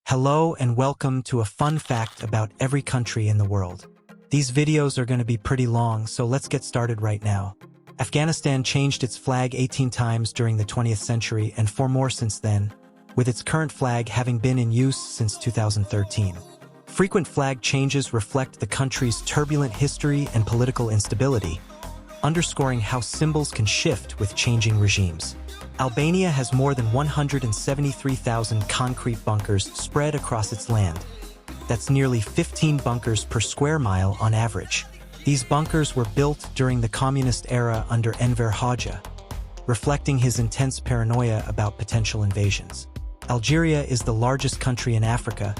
Hello and welcome to a fun fact about every country in the world. These videos are going to be pretty long, so let's get started right now. Afghanistan changed its flag 18 times during the 20th century and 4 more since then, with its current flag having been in use since 2013. Frequent flag changes reflect the country's turbulent history and political instability, underscoring how symbols can shift with changing regimes. Albania has more than 173,000 concrete bunkers spread across its land. That's nearly 15 bunkers per square mile on average. These bunkers were built during the communist era under Enver Hoxha, reflecting his intense paranoia about potential invasions. Algeria is the largest country in Africa,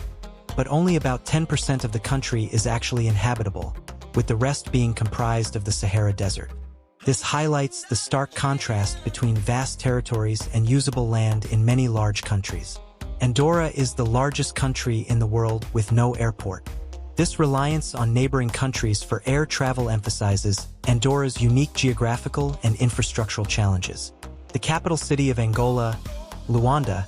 but only about 10% of the country is actually inhabitable, with the rest being comprised of the Sahara Desert. This highlights the stark contrast between vast territories and usable land in many large countries. Andorra is the largest country in the world with no airport. This reliance on neighboring countries for air travel emphasizes Andorra's unique geographical and infrastructural challenges. The capital city of Angola, Luanda,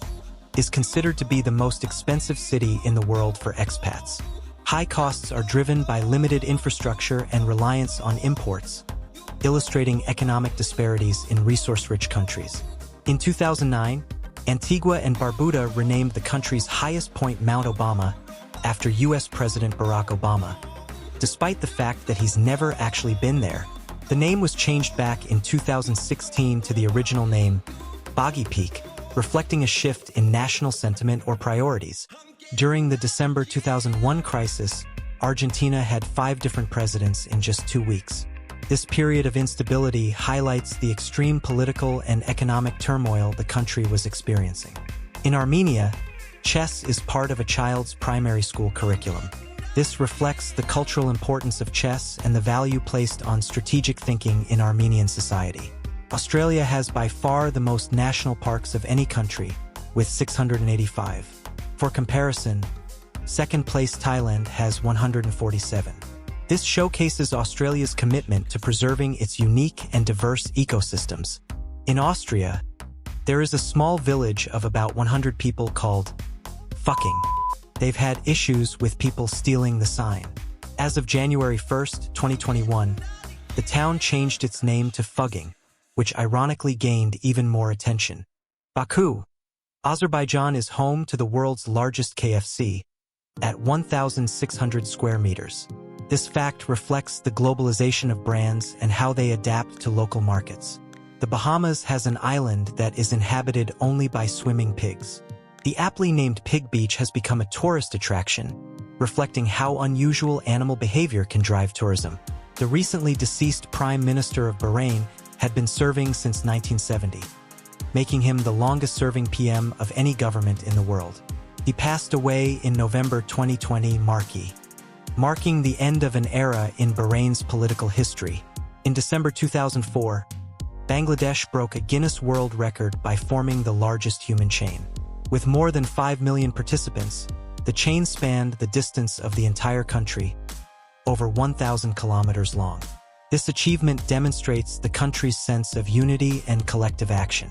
is considered to be the most expensive city in the world for expats. High costs are driven by limited infrastructure and reliance on imports, illustrating economic disparities in resource-rich countries. In 2009, Antigua and Barbuda renamed the country's highest point Mount Obama after U.S. President Barack Obama. Despite the fact that he's never actually been there, the name was changed back in 2016 to the original name, Boggy Peak, reflecting a shift in national sentiment or priorities. During the December 2001 crisis, Argentina had 5 different presidents in just 2 weeks. This period of instability highlights the extreme political and economic turmoil the country was experiencing. In Armenia, chess is part of a child's primary school curriculum. This reflects the cultural importance of chess and the value placed on strategic thinking in Armenian society. Australia has by far the most national parks of any country, with 685. For comparison, second-place Thailand has 147. This showcases Australia's commitment to preserving its unique and diverse ecosystems. In Austria, there is a small village of about 100 people called Fucking. They've had issues with people stealing the sign. As of January 1, 2021, the town changed its name to Fugging, which ironically gained even more attention. Baku, Azerbaijan is home to the world's largest KFC, at 1,600 square meters. This fact reflects the globalization of brands and how they adapt to local markets. The Bahamas has an island that is inhabited only by swimming pigs. The aptly named Pig Beach has become a tourist attraction, reflecting how unusual animal behavior can drive tourism. The recently deceased Prime Minister of Bahrain had been serving since 1970, making him the longest-serving PM of any government in the world. He passed away in November 2020, marking the end of an era in Bahrain's political history. In December 2004, Bangladesh broke a Guinness World Record by forming the largest human chain. With more than 5 million participants, the chain spanned the distance of the entire country, over 1,000 kilometers long. This achievement demonstrates the country's sense of unity and collective action.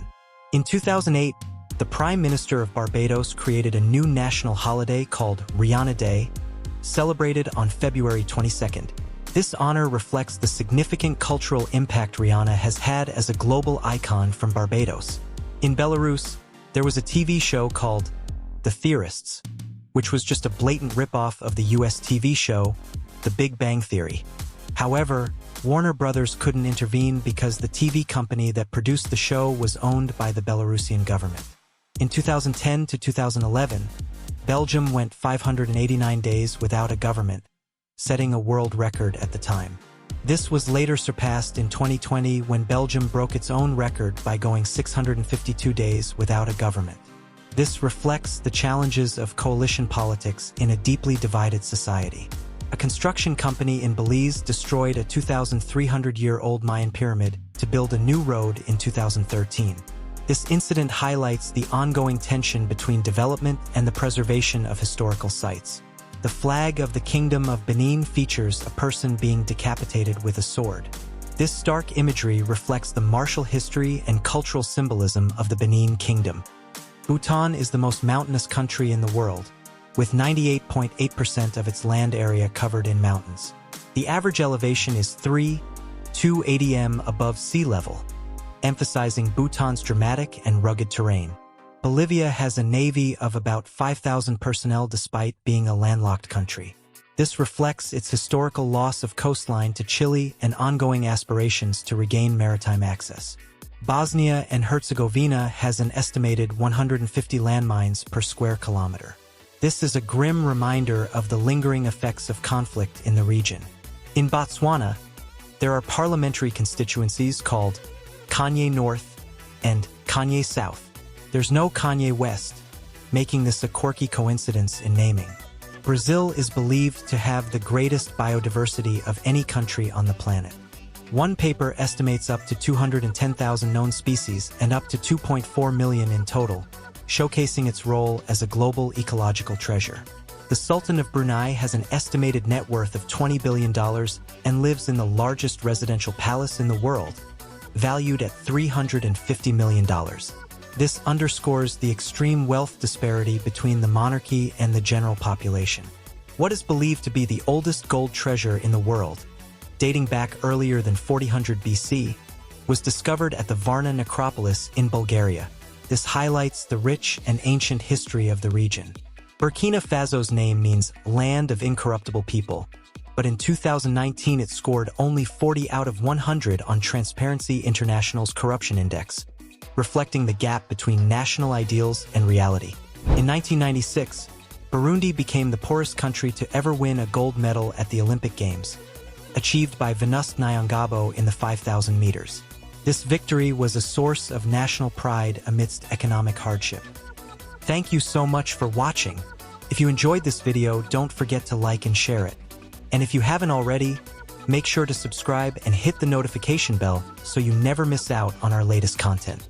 In 2008, the Prime Minister of Barbados created a new national holiday called Rihanna Day, celebrated on February 22nd. This honor reflects the significant cultural impact Rihanna has had as a global icon from Barbados. In Belarus, there was a TV show called The Theorists, which was just a blatant ripoff of the US TV show The Big Bang Theory. However, Warner Brothers couldn't intervene because the TV company that produced the show was owned by the Belarusian government. In 2010 to 2011, Belgium went 589 days without a government, setting a world record at the time. This was later surpassed in 2020 when Belgium broke its own record by going 652 days without a government. This reflects the challenges of coalition politics in a deeply divided society. A construction company in Belize destroyed a 2,300-year-old Mayan pyramid to build a new road in 2013. This incident highlights the ongoing tension between development and the preservation of historical sites. The flag of the Kingdom of Benin features a person being decapitated with a sword. This stark imagery reflects the martial history and cultural symbolism of the Benin Kingdom. Bhutan is the most mountainous country in the world, with 98.8% of its land area covered in mountains. The average elevation is 280 m above sea level, emphasizing Bhutan's dramatic and rugged terrain. Bolivia has a navy of about 5,000 personnel despite being a landlocked country. This reflects its historical loss of coastline to Chile and ongoing aspirations to regain maritime access. Bosnia and Herzegovina has an estimated 150 landmines per square kilometer. This is a grim reminder of the lingering effects of conflict in the region. In Botswana, there are parliamentary constituencies called Kanye North and Kanye South. There's no Kanye West, making this a quirky coincidence in naming. Brazil is believed to have the greatest biodiversity of any country on the planet. One paper estimates up to 210,000 known species and up to 2.4 million in total, showcasing its role as a global ecological treasure. The Sultan of Brunei has an estimated net worth of $20 billion and lives in the largest residential palace in the world, valued at $350 million. This underscores the extreme wealth disparity between the monarchy and the general population. What is believed to be the oldest gold treasure in the world, dating back earlier than 400 BC, was discovered at the Varna necropolis in Bulgaria. This highlights the rich and ancient history of the region. Burkina Faso's name means land of incorruptible people, but in 2019 it scored only 40 out of 100 on Transparency International's Corruption Index, reflecting the gap between national ideals and reality. In 1996, Burundi became the poorest country to ever win a gold medal at the Olympic Games, achieved by Venuste Nyongabo in the 5,000 meters. This victory was a source of national pride amidst economic hardship. Thank you so much for watching. If you enjoyed this video, don't forget to like and share it. And if you haven't already, make sure to subscribe and hit the notification bell so you never miss out on our latest content.